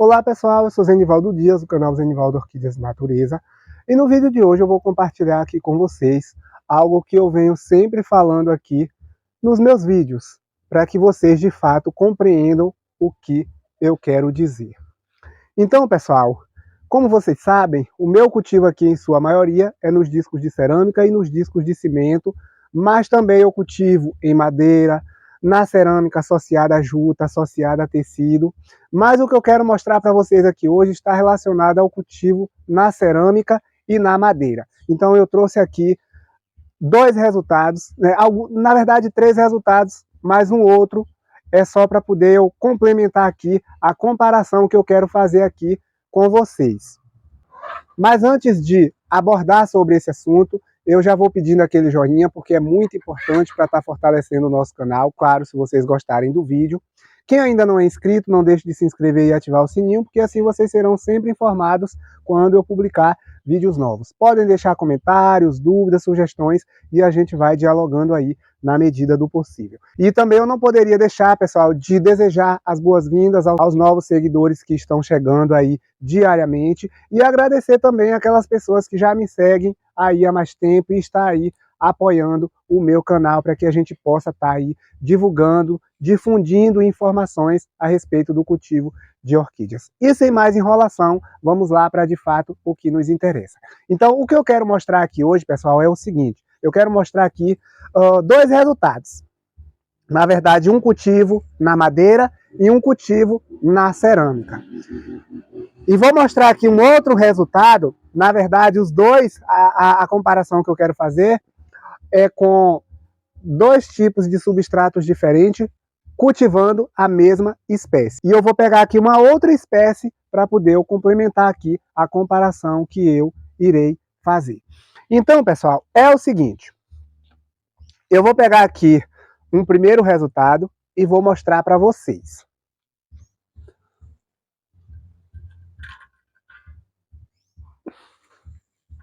Olá pessoal, eu sou Zenivaldo Dias, do canal Zenivaldo Orquídeas Natureza, e no vídeo de hoje eu vou compartilhar aqui com vocês algo que eu venho sempre falando aqui nos meus vídeos, para que vocês de fato compreendam o que eu quero dizer. Então pessoal, como vocês sabem, o meu cultivo aqui em sua maioria é nos discos de cerâmica e nos discos de cimento, mas também eu cultivo em madeira, na cerâmica associada a juta, associada a tecido. Mas o que eu quero mostrar para vocês aqui hoje está relacionado ao cultivo na cerâmica e na madeira. Então eu trouxe aqui dois resultados, né? Na verdade 3 resultados, mais um outro é só para poder eu complementar aqui a comparação que eu quero fazer aqui com vocês. Mas antes de abordar sobre esse assunto, eu já vou pedindo aquele joinha, porque é muito importante para estar fortalecendo o nosso canal, claro, se vocês gostarem do vídeo. Quem ainda não é inscrito, não deixe de se inscrever e ativar o sininho, porque assim vocês serão sempre informados quando eu publicar vídeos novos. Podem deixar comentários, dúvidas, sugestões, e a gente vai dialogando aí na medida do possível. E também eu não poderia deixar, pessoal, de desejar as boas-vindas aos novos seguidores que estão chegando aí diariamente, e agradecer também aquelas pessoas que já me seguem aí há mais tempo e está aí apoiando o meu canal para que a gente possa estar aí divulgando, difundindo informações a respeito do cultivo de orquídeas. E sem mais enrolação, vamos lá para de fato o que nos interessa. Então, o que eu quero mostrar aqui hoje, pessoal, é o seguinte: eu quero mostrar aqui dois resultados. Na verdade, um cultivo na madeira e um cultivo na cerâmica. E vou mostrar aqui um outro resultado. Na verdade, os dois, a comparação que eu quero fazer é com dois tipos de substratos diferentes, cultivando a mesma espécie. E eu vou pegar aqui uma outra espécie para poder eu complementar aqui a comparação que eu irei fazer. Então, pessoal, é o seguinte. Eu vou pegar aqui um primeiro resultado e vou mostrar para vocês.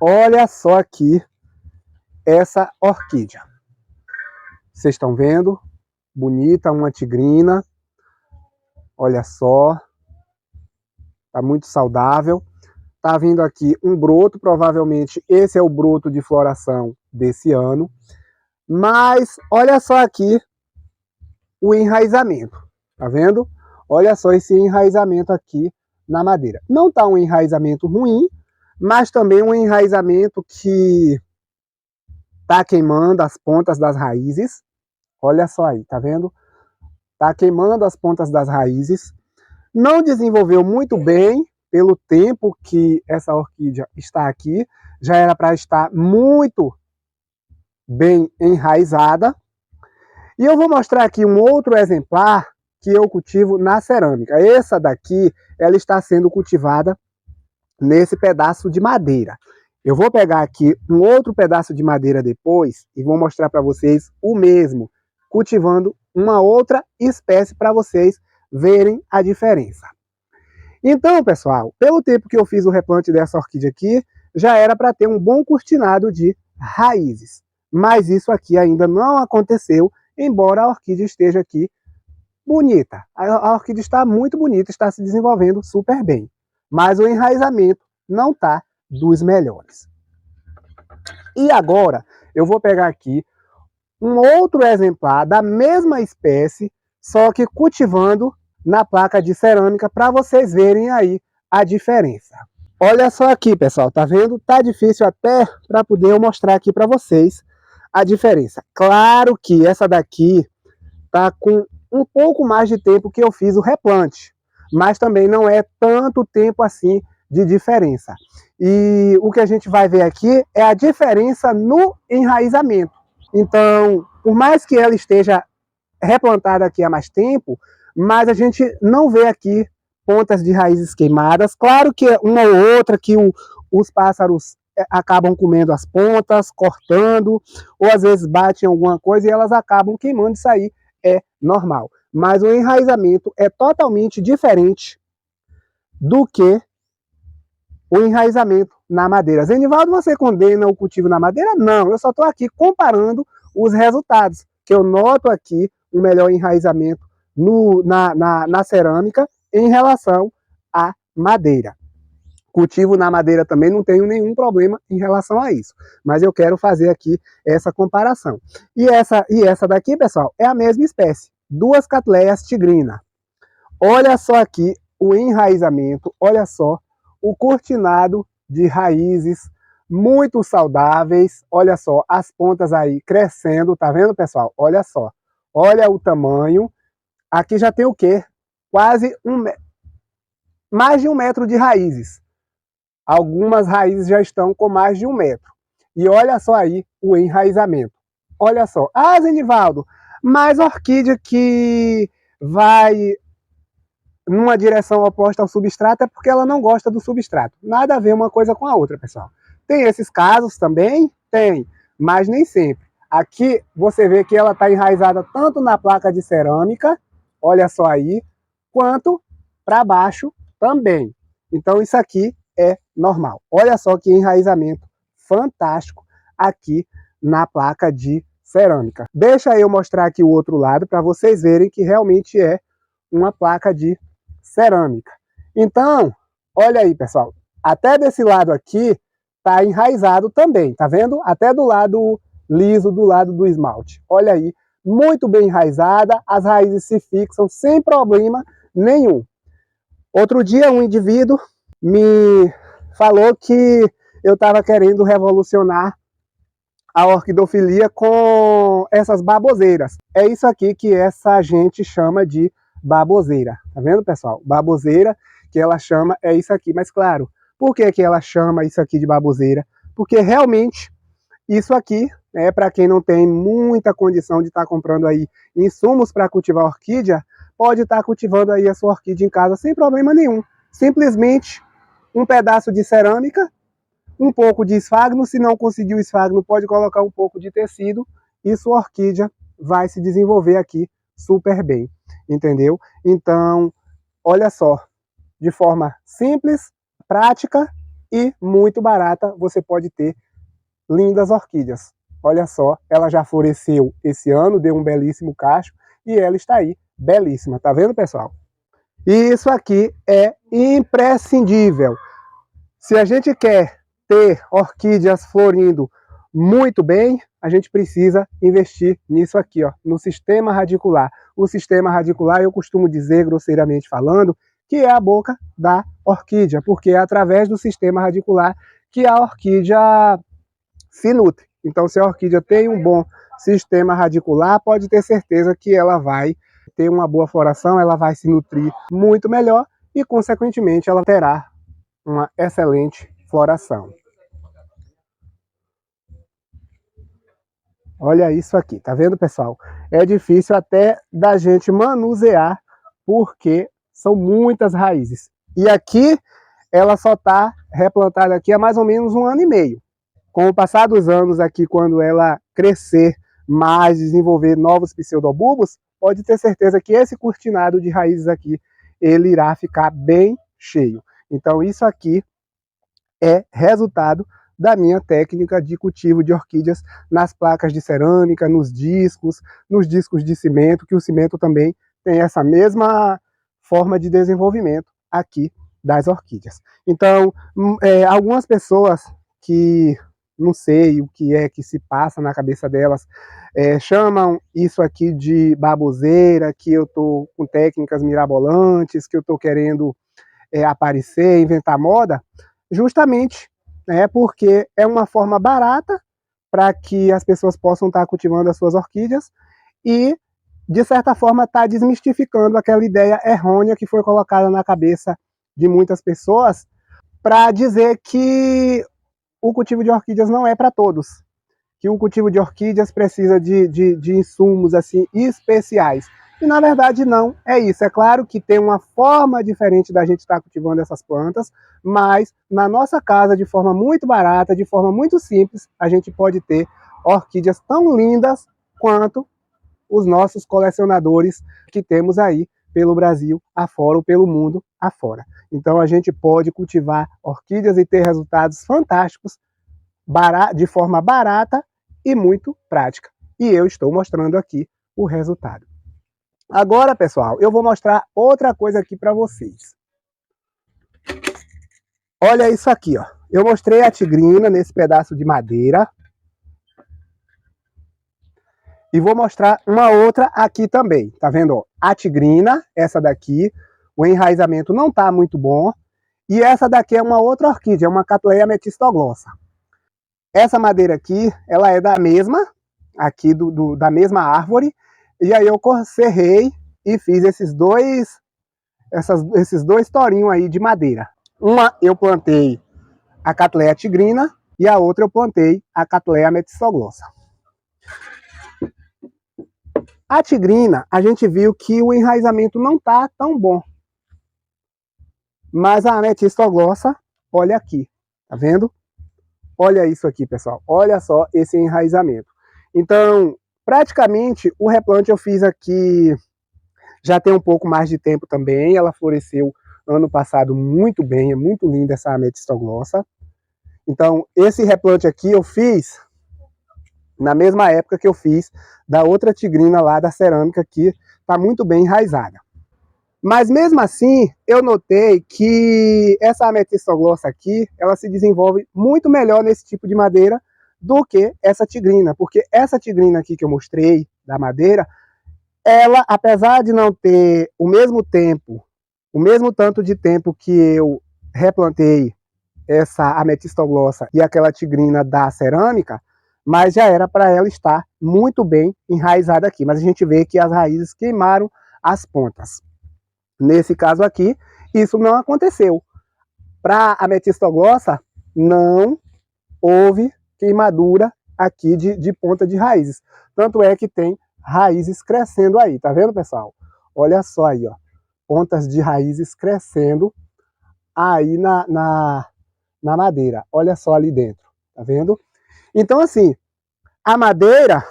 Olha só aqui essa orquídea. Vocês estão vendo? Bonita, uma tigrina. Olha só. Tá muito saudável. Tá vindo aqui um broto, provavelmente esse é o broto de floração desse ano. Mas olha só aqui o enraizamento. Tá vendo? Olha só esse enraizamento aqui na madeira. Não tá um enraizamento ruim, mas também um enraizamento que tá queimando as pontas das raízes. Olha só aí, tá vendo? Tá queimando as pontas das raízes. Não desenvolveu muito bem pelo tempo que essa orquídea está aqui. Já era para estar muito bem enraizada. E eu vou mostrar aqui um outro exemplar que eu cultivo na cerâmica. Essa daqui, ela está sendo cultivada nesse pedaço de madeira. Eu vou pegar aqui um outro pedaço de madeira depois e vou mostrar para vocês o mesmo, cultivando uma outra espécie para vocês verem a diferença. Então, pessoal, pelo tempo que eu fiz o replante dessa orquídea aqui, já era para ter um bom cortinado de raízes. Mas isso aqui ainda não aconteceu, embora a orquídea esteja aqui bonita. A orquídea está muito bonita, está se desenvolvendo super bem. Mas o enraizamento não está dos melhores. E agora eu vou pegar aqui um outro exemplar da mesma espécie, só que cultivando na placa de cerâmica, para vocês verem aí a diferença. Olha só aqui, pessoal, tá vendo? Tá difícil até para poder eu mostrar aqui para vocês a diferença. Claro que essa daqui tá com um pouco mais de tempo que eu fiz o replante, mas também não é tanto tempo assim de diferença. E o que a gente vai ver aqui é a diferença no enraizamento. Então, por mais que ela esteja replantada aqui há mais tempo, mas a gente não vê aqui pontas de raízes queimadas. Claro que uma ou outra que os pássaros acabam comendo as pontas, cortando, ou às vezes batem alguma coisa e elas acabam queimando. Isso aí é normal. Mas o enraizamento é totalmente diferente do que o enraizamento na madeira. Zenivaldo, você condena o cultivo na madeira? Não, eu só estou aqui comparando os resultados, que eu noto aqui um melhor enraizamento na cerâmica em relação a madeira. Cultivo na madeira também, não tenho nenhum problema em relação a isso. Mas eu quero fazer aqui essa comparação. E essa daqui, pessoal, é a mesma espécie. Duas Cattleyas tigrina. Olha só aqui o enraizamento, olha só o cortinado de raízes muito saudáveis. Olha só as pontas aí crescendo, tá vendo, pessoal? Olha só, olha o tamanho. Aqui já tem o quê? Quase mais de 1 metro de raízes. Algumas raízes já estão com mais de 1 metro. E olha só aí o enraizamento. Olha só. Ah, Zenivaldo, mas orquídea que vai numa direção oposta ao substrato é porque ela não gosta do substrato. Nada a ver uma coisa com a outra, pessoal. Tem esses casos também? Tem, mas nem sempre. Aqui você vê que ela está enraizada tanto na placa de cerâmica, olha só aí, quanto para baixo também. Então isso aqui é normal. Olha só que enraizamento fantástico aqui na placa de cerâmica. Deixa eu mostrar aqui o outro lado para vocês verem que realmente é uma placa de cerâmica. Então, olha aí, pessoal. Até desse lado aqui está enraizado também, tá vendo? Até do lado liso, do lado do esmalte. Olha aí, muito bem enraizada, as raízes se fixam sem problema nenhum. Outro dia um indivíduo me falou que eu estava querendo revolucionar a orquidofilia com essas baboseiras. É isso aqui que essa gente chama de baboseira. Tá vendo, pessoal? Baboseira, que ela chama, é isso aqui. Mas claro, por que que ela chama isso aqui de baboseira? Porque realmente isso aqui, para quem não tem muita condição de estar comprando aí insumos para cultivar orquídea, pode estar cultivando aí a sua orquídea em casa sem problema nenhum. Simplesmente um pedaço de cerâmica, um pouco de esfagno. Se não conseguir o esfagno, pode colocar um pouco de tecido e sua orquídea vai se desenvolver aqui super bem, entendeu? Então, olha só, de forma simples, prática e muito barata, você pode ter lindas orquídeas. Olha só, ela já floresceu esse ano, deu um belíssimo cacho e ela está aí, belíssima. Tá vendo, pessoal? E isso aqui é imprescindível. Se a gente quer ter orquídeas florindo muito bem, a gente precisa investir nisso aqui, ó, no sistema radicular. O sistema radicular, eu costumo dizer, grosseiramente falando, que é a boca da orquídea, porque é através do sistema radicular que a orquídea se nutre. Então, se a orquídea tem um bom sistema radicular, pode ter certeza que ela vai ter uma boa floração, ela vai se nutrir muito melhor e, consequentemente, ela terá uma excelente floração. Olha isso aqui, tá vendo, pessoal? É difícil até da gente manusear, porque são muitas raízes. E aqui, ela só está replantada aqui há mais ou menos 1 ano e meio. Com o passar dos anos aqui, quando ela crescer mais, desenvolver novos pseudobulbos, pode ter certeza que esse cortinado de raízes aqui, ele irá ficar bem cheio. Então isso aqui é resultado da minha técnica de cultivo de orquídeas nas placas de cerâmica, nos discos de cimento, que o cimento também tem essa mesma forma de desenvolvimento aqui das orquídeas. Então, algumas pessoas que não sei o que é que se passa na cabeça delas, chamam isso aqui de baboseira, que eu estou com técnicas mirabolantes, que eu estou querendo aparecer, inventar moda, justamente porque é uma forma barata para que as pessoas possam estar cultivando as suas orquídeas e, de certa forma, está desmistificando aquela ideia errônea que foi colocada na cabeça de muitas pessoas para dizer que o cultivo de orquídeas não é para todos, que o cultivo de orquídeas precisa de insumos assim especiais. E na verdade não é isso. É claro que tem uma forma diferente da gente estar cultivando essas plantas, mas na nossa casa, de forma muito barata, de forma muito simples, a gente pode ter orquídeas tão lindas quanto os nossos colecionadores que temos aí pelo Brasil afora ou pelo mundo afora. Então a gente pode cultivar orquídeas e ter resultados fantásticos de forma barata e muito prática. E eu estou mostrando aqui o resultado. Agora, pessoal, eu vou mostrar outra coisa aqui para vocês. Olha isso aqui, ó. Eu mostrei a tigrina nesse pedaço de madeira. E vou mostrar uma outra aqui também, tá vendo? Ó, a tigrina, essa daqui, o enraizamento não tá muito bom. E essa daqui é uma outra orquídea, é uma Cattleya ametistoglossa. Essa madeira aqui, ela é da mesma, aqui da mesma árvore. E aí eu serrei e fiz esses dois torinhos aí de madeira. Uma eu plantei a Cattleya tigrina e a outra eu plantei a Cattleya ametistoglossa. A tigrina, a gente viu que o enraizamento não tá tão bom. Mas a ametistoglossa, olha aqui, tá vendo? Olha isso aqui, pessoal. Olha só esse enraizamento. Então, praticamente, o replante eu fiz aqui já tem um pouco mais de tempo também. Ela floresceu ano passado muito bem. É muito linda essa ametistoglossa. Então, esse replante aqui eu fiz na mesma época que eu fiz da outra tigrina lá da cerâmica, que está muito bem enraizada. Mas mesmo assim, eu notei que essa ametistoglossa aqui, ela se desenvolve muito melhor nesse tipo de madeira do que essa tigrina, porque essa tigrina aqui que eu mostrei, da madeira, ela, apesar de não ter o mesmo tempo, o mesmo tanto de tempo que eu replantei essa ametistoglossa e aquela tigrina da cerâmica, mas já era para ela estar muito bem enraizada aqui. Mas a gente vê que as raízes queimaram as pontas. Nesse caso aqui, isso não aconteceu. Para a ametistoglossa, não houve queimadura aqui de ponta de raízes. Tanto é que tem raízes crescendo aí, tá vendo, pessoal? Olha só aí, ó, pontas de raízes crescendo aí na madeira. Olha só ali dentro, tá vendo? Então, assim, a madeira,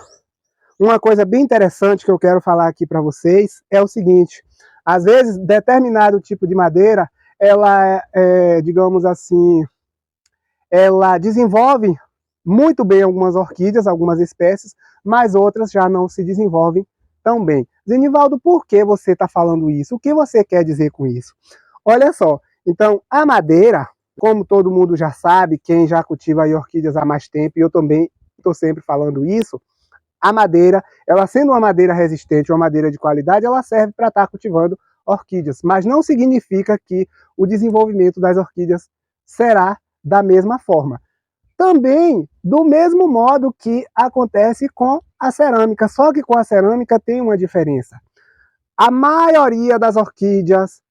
uma coisa bem interessante que eu quero falar aqui para vocês é o seguinte: às vezes, determinado tipo de madeira, ela digamos assim, ela desenvolve muito bem algumas orquídeas, algumas espécies, mas outras já não se desenvolvem tão bem. Zenivaldo, por que você está falando isso? O que você quer dizer com isso? Olha só, então, a madeira, como todo mundo já sabe, quem já cultiva aí orquídeas há mais tempo, e eu também estou sempre falando isso, a madeira, ela sendo uma madeira resistente, uma madeira de qualidade, ela serve para estar cultivando orquídeas, mas não significa que o desenvolvimento das orquídeas será da mesma forma. Também do mesmo modo que acontece com a cerâmica, só que com a cerâmica tem uma diferença. A maioria das orquídeas,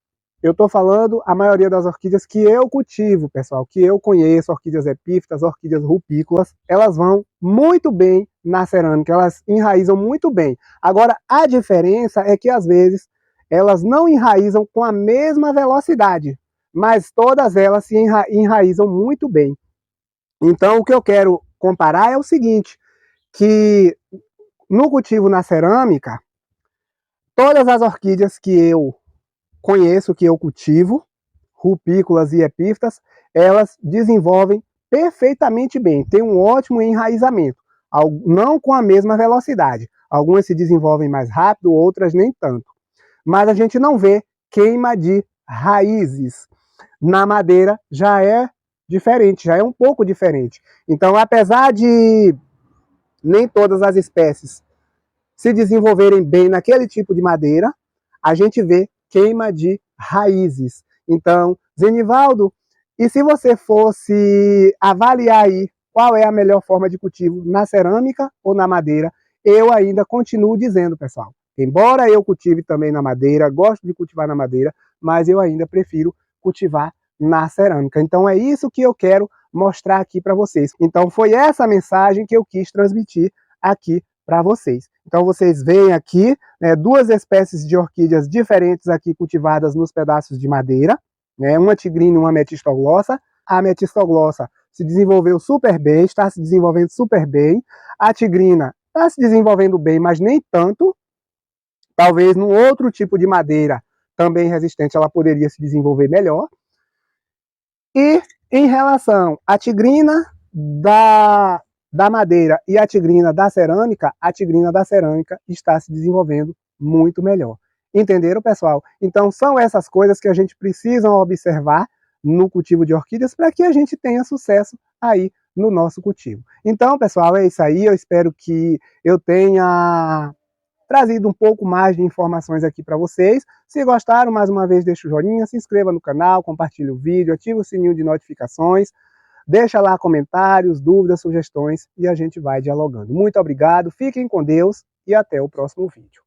eu estou falando a maioria das orquídeas que eu cultivo, pessoal, que eu conheço, orquídeas epífitas, orquídeas rupícolas, elas vão muito bem na cerâmica, elas enraizam muito bem. Agora, a diferença é que às vezes elas não enraizam com a mesma velocidade, mas todas elas se enraizam muito bem. Então, o que eu quero comparar é o seguinte, que no cultivo na cerâmica, todas as orquídeas que eu conheço, que eu cultivo, rupícolas e epífitas, elas desenvolvem perfeitamente bem, tem um ótimo enraizamento, não com a mesma velocidade. Algumas se desenvolvem mais rápido, outras nem tanto. Mas a gente não vê queima de raízes. Na madeira já é diferente, já é um pouco diferente. Então, apesar de nem todas as espécies se desenvolverem bem naquele tipo de madeira, a gente vê queima de raízes. Então, Zenivaldo, e se você fosse avaliar aí qual é a melhor forma de cultivo, na cerâmica ou na madeira, eu ainda continuo dizendo, pessoal, embora eu cultive também na madeira, gosto de cultivar na madeira, mas eu ainda prefiro cultivar na cerâmica. Então é isso que eu quero mostrar aqui para vocês. Então foi essa mensagem que eu quis transmitir aqui para vocês. Então vocês veem aqui, né, duas espécies de orquídeas diferentes aqui cultivadas nos pedaços de madeira, né, uma tigrina e uma ametistoglossa. A ametistoglossa se desenvolveu super bem, está se desenvolvendo super bem. A tigrina está se desenvolvendo bem, mas nem tanto. Talvez num outro tipo de madeira também resistente ela poderia se desenvolver melhor. E em relação à tigrina da madeira e a tigrina da cerâmica está se desenvolvendo muito melhor. Entenderam, pessoal? Então são essas coisas que a gente precisa observar no cultivo de orquídeas para que a gente tenha sucesso aí no nosso cultivo. Então, pessoal, é isso aí. Eu espero que eu tenha trazido um pouco mais de informações aqui para vocês. Se gostaram, mais uma vez, deixa o joinha, se inscreva no canal, compartilhe o vídeo, ative o sininho de notificações, deixa lá comentários, dúvidas, sugestões e a gente vai dialogando. Muito obrigado, fiquem com Deus e até o próximo vídeo.